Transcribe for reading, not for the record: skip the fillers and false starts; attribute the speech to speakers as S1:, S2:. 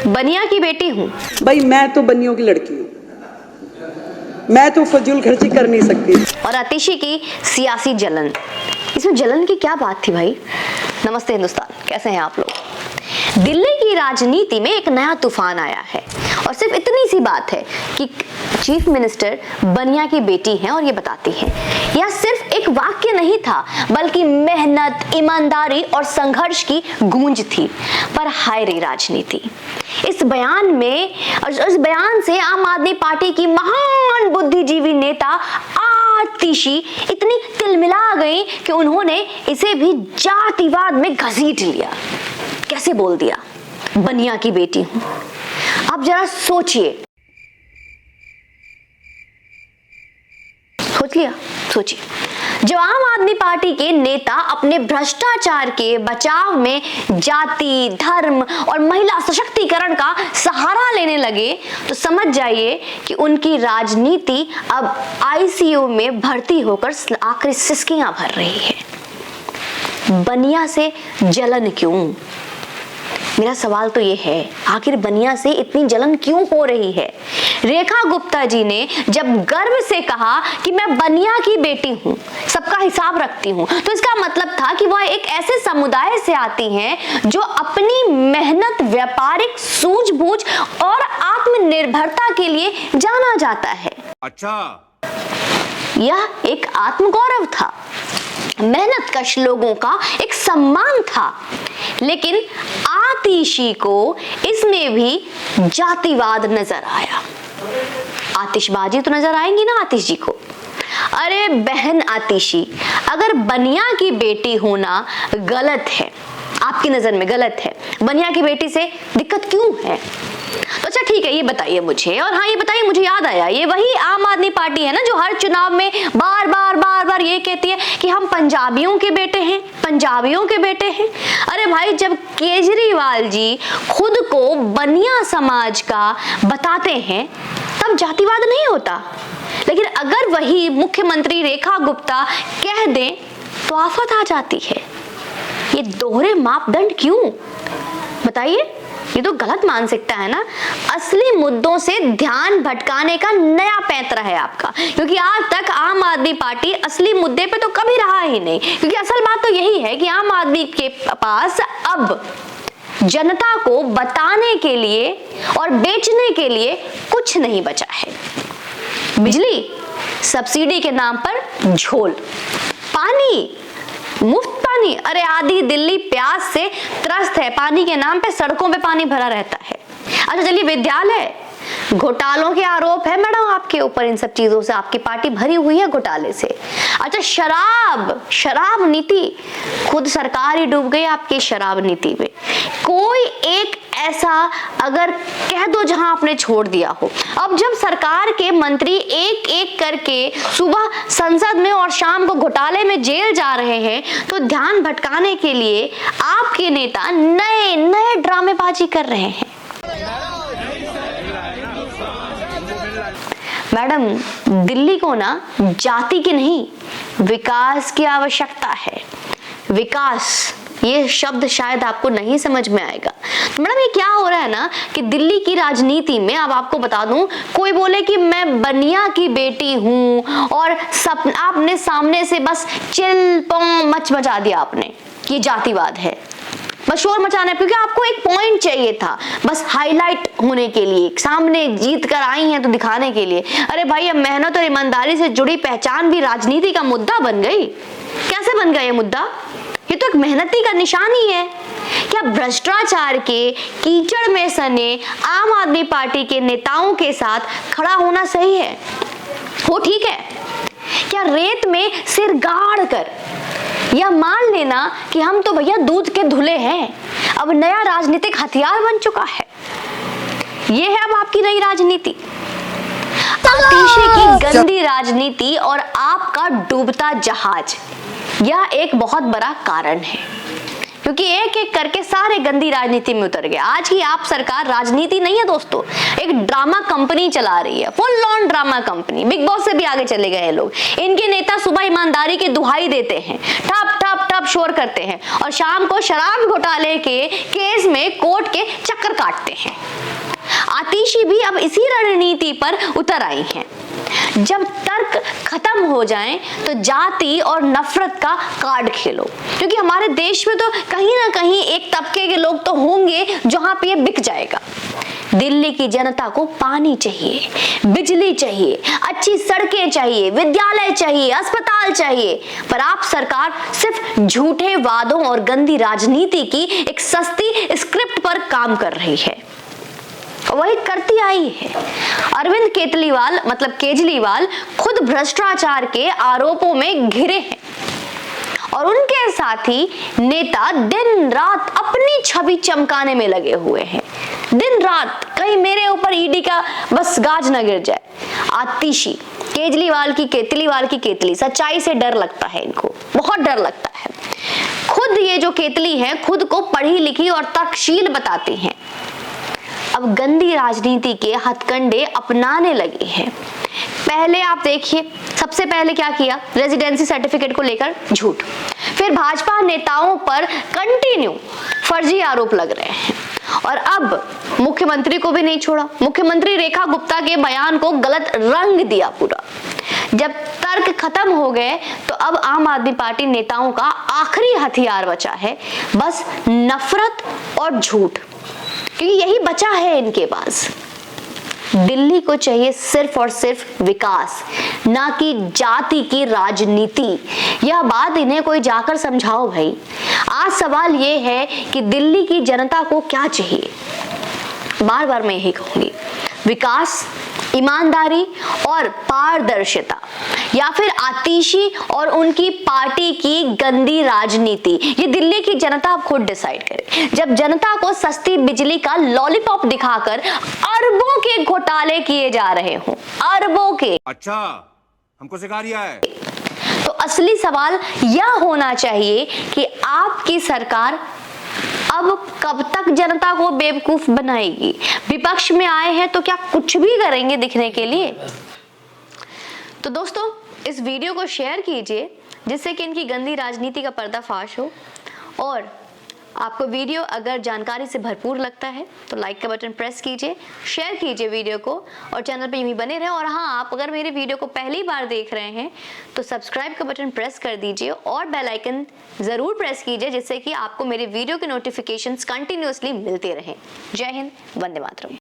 S1: बनिया की बेटी हूँ।
S2: भाई मैं तो बनियों की लड़की हूँ, मैं तो फजूल खर्ची कर नहीं सकती।
S1: और आतिशी की सियासी जलन, इसमें जलन की क्या बात थी भाई। नमस्ते हिंदुस्तान, कैसे हैं आप लोग। दिल्ली की राजनीति में एक नया तूफान आया है और सिर्फ इतनी सी बात है कि चीफ मिनिस्टर बनिया की बेटी हैं और ये बताती हैं। यह सिर्फ एक वाक्य नहीं था बल्कि मेहनत, ईमानदारी और संघर्ष की गूंज थी। पर हाय रे राजनीति, इस बयान से आम आदमी पार्टी की महान बुद्धिजीवी नेता आतिशी इतनी तिलमिला गई कि उन्होंने इसे भी जातिवाद में घसीट लिया। कैसे बोल दिया, बनिया की बेटी हूं। आप जरा सोचिए, सोच लिया, सोचिए। जब आम आदमी पार्टी के नेता अपने भ्रष्टाचार के बचाव में जाति, धर्म और महिला सशक्तिकरण का सहारा लेने लगे तो समझ जाइए कि उनकी राजनीति अब आईसीयू में भर्ती होकर आखिरी सिसकियां भर रही है। बनिया से जलन क्यों? मेरा सवाल तो ये है, आखिर बनिया से इतनी जलन क्यों हो रही है? रेखा गुप्ता जी ने जब गर्व से कहा कि मैं बनिया की बेटी हूं, सबका हिसाब रखती हूं, तो इसका मतलब था कि वह एक ऐसे समुदाय से आती हैं जो अपनी मेहनत, व्यापारिक सूझबूझ और आत्मनिर्भरता के लिए जाना जाता है। अच्छा, यह एक आत्मगौरव था, मेहनतकश लोगों का एक सम्मान था। लेकिन आतिशी को इसमें भी जातिवाद नजर आया। आतिशबाजी तो नजर आएंगी ना आतिश जी को। अरे बहन आतिशी, अगर बनिया की बेटी होना गलत है, आपकी नजर में गलत है, बनिया की बेटी से दिक्कत क्यों है? तो अच्छा ठीक है, ये बताइए मुझे। और हाँ, ये बताइए, मुझे याद आया, ये वही आम आदमी पार्टी है ना जो हर चुनाव में बार बार ये कहती है कि हम पंजाबियों के बेटे हैं, पंजाबियों के बेटे हैं। अरे भाई, जब केजरीवाल जी खुद को बनिया समाज का बताते हैं तब जातिवाद नहीं होता, लेकिन अगर वही मुख्यमंत्री रेखा गुप्ता कह दें तो आफत आ जाती है। ये दोहरे मापदंड क्यों बताइए? ये तो गलत मानसिकता है ना। असली मुद्दों से ध्यान भटकाने का नया पैंतरा है आपका, क्योंकि आज तक आम आदमी पार्टी असली मुद्दे पे तो कभी रहा ही नहीं। क्योंकि असल बात तो यही है कि आम आदमी के पास अब जनता को बताने के लिए और बेचने के लिए कुछ नहीं बचा है। बिजली सब्सिडी के नाम पर झोल, पानी मुफ्त पानी। अरे आधी दिल्ली प्यास से त्रस्त है, पानी के नाम पे सड़कों पे पानी भरा रहता है। अच्छा चलिए, विद्यालय घोटालों के आरोप है मैडम आपके ऊपर, इन सब चीजों से आपकी पार्टी भरी हुई है घोटाले से। अच्छा शराब नीति, खुद सरकार ही डूब गई आपकी शराब नीति में। कोई एक ऐसा अगर कह दो जहां आपने छोड़ दिया हो। अब जब सरकार के मंत्री एक एक करके सुबह संसद में और शाम को घोटाले में जेल जा रहे हैं, तो ध्यान भटकाने के लिए आपके नेता नए नए ड्रामेबाजी कर रहे हैं। मैडम, दिल्ली को ना जाति की नहीं, विकास की आवश्यकता है। विकास, ये शब्द शायद आपको नहीं समझ में आएगा। तो मैडम, ये क्या हो रहा है ना कि दिल्ली की राजनीति में, अब आपको बता दूं, कोई बोले कि मैं बनिया की बेटी हूं और सब आपने सामने से बस चिल मच मचा दिया आपने, ये जातिवाद है, बस शोर मचाना है, क्योंकि आपको एक पॉइंट चाहिए था बस हाईलाइट होने के लिए, सामने जीत कर आई हैं तो दिखाने के लिए। अरे भाई, अब मेहनत और ईमानदारी से जुड़ी पहचान भी राजनीति का मुद्दा बन गई। कैसे बन गया ये मुद्दा? ये तो एक मेहनती का निशान ही है। क्या भ्रष्टाचार के कीचड़ में सने आम आदमी पार्टी के नेताओं के साथ खड़ा होना सही है? वो ठीक है। क्या रेत में सिर गाड़ कर या मान लेना कि हम तो भैया दूध के धुले हैं, अब नया राजनीतिक हथियार बन चुका है? ये है अब आपकी नई राजनीति, आतिशी की गंदी राजनीति और आपका डूबता जहाज। यह एक बहुत बड़ा कारण है, क्योंकि एक एक करके सारे गंदी राजनीति में उतर गए। आज की आप सरकार राजनीति नहीं है दोस्तों, एक ड्रामा कंपनी चला रही है, full on drama company. Big boss से भी आगे चले गए हैं लोग। इनके नेता सुबह ईमानदारी की दुहाई देते हैं, ठप ठप ठप शोर करते हैं, और शाम को शराब घोटाले के केस में कोर्ट के चक्कर काटते हैं। आतिशी भी अब इसी रणनीति पर उतर आई हैं। जब तर्क खत्म हो जाएं तो जाति और नफरत का कार्ड खेलो, क्योंकि हमारे देश में तो कहीं ना कहीं एक तबके के लोग तो होंगे जहां पे ये बिक जाएगा। दिल्ली की जनता को पानी चाहिए, बिजली चाहिए, अच्छी सड़कें चाहिए, विद्यालय चाहिए, अस्पताल चाहिए, पर आप सरकार सिर्फ झूठे वादों और गंदी राजनीति की एक सस्ती स्क्रिप्ट पर काम कर रही है, वही करती आई है। अरविंद केजरीवाल खुद भ्रष्टाचार के आरोपों में घिरे हैं, और उनके साथी नेता दिन रात अपनी छवि चमकाने में लगे हुए हैं। दिन रात कहीं मेरे ऊपर ईडी का बस गाज न गिर जाए। आतिशी केजरीवाल की केतली, सच्चाई से डर लगता है इनको, बहुत डर लगता है। खुद ये जो केतली है खुद को पढ़ी लिखी और तर्कशील बताती हैं, अब गंदी राजनीति के हथकंडे अपनाने लगे हैं। पहले आप देखिए, सबसे पहले क्या किया, रेजिडेंसी सर्टिफिकेट को लेकर झूठ, फिर भाजपा नेताओं पर कंटिन्यू फर्जी आरोप लग रहे हैं, और अब मुख्यमंत्री को भी नहीं छोड़ा। मुख्यमंत्री रेखा गुप्ता के बयान को गलत रंग दिया पूरा। जब तर्क खत्म हो गए तो अब आम आदमी पार्टी नेताओं का आखिरी हथियार बचा है बस नफरत और झूठ, क्योंकि यही बचा है इनके पास। दिल्ली को चाहिए सिर्फ और सिर्फ विकास, ना कि जाति की राजनीति। यह बात इन्हें कोई जाकर समझाओ भाई। आज सवाल यह है कि दिल्ली की जनता को क्या चाहिए। बार बार मैं यही कहूंगी, विकास, ईमानदारी और पारदर्शिता, या फिर आतिशी और उनकी पार्टी की गंदी राजनीति। ये दिल्ली की जनता अब खुद डिसाइड करे। जब जनता को सस्ती बिजली का लॉलीपॉप दिखाकर अरबों के घोटाले किए जा रहे हों, अरबों के,
S3: अच्छा हमको सिखा रिया है,
S1: तो असली सवाल यह होना चाहिए कि आपकी सरकार अब कब तक जनता को बेवकूफ बनाएगी। विपक्ष में आए हैं तो क्या कुछ भी करेंगे दिखने के लिए। तो दोस्तों, इस वीडियो को शेयर कीजिए जिससे कि इनकी गंदी राजनीति का पर्दाफाश हो, और आपको वीडियो अगर जानकारी से भरपूर लगता है तो लाइक का बटन प्रेस कीजिए, शेयर कीजिए वीडियो को, और चैनल पे यूं ही बने रहें। और हाँ, आप अगर मेरे वीडियो को पहली बार देख रहे हैं तो सब्सक्राइब का बटन प्रेस कर दीजिए और बेल आइकन जरूर प्रेस कीजिए, जिससे कि आपको मेरे वीडियो के नोटिफिकेशंस कंटिन्यूअसली मिलते रहें। जय हिंद, वंदे मातरम।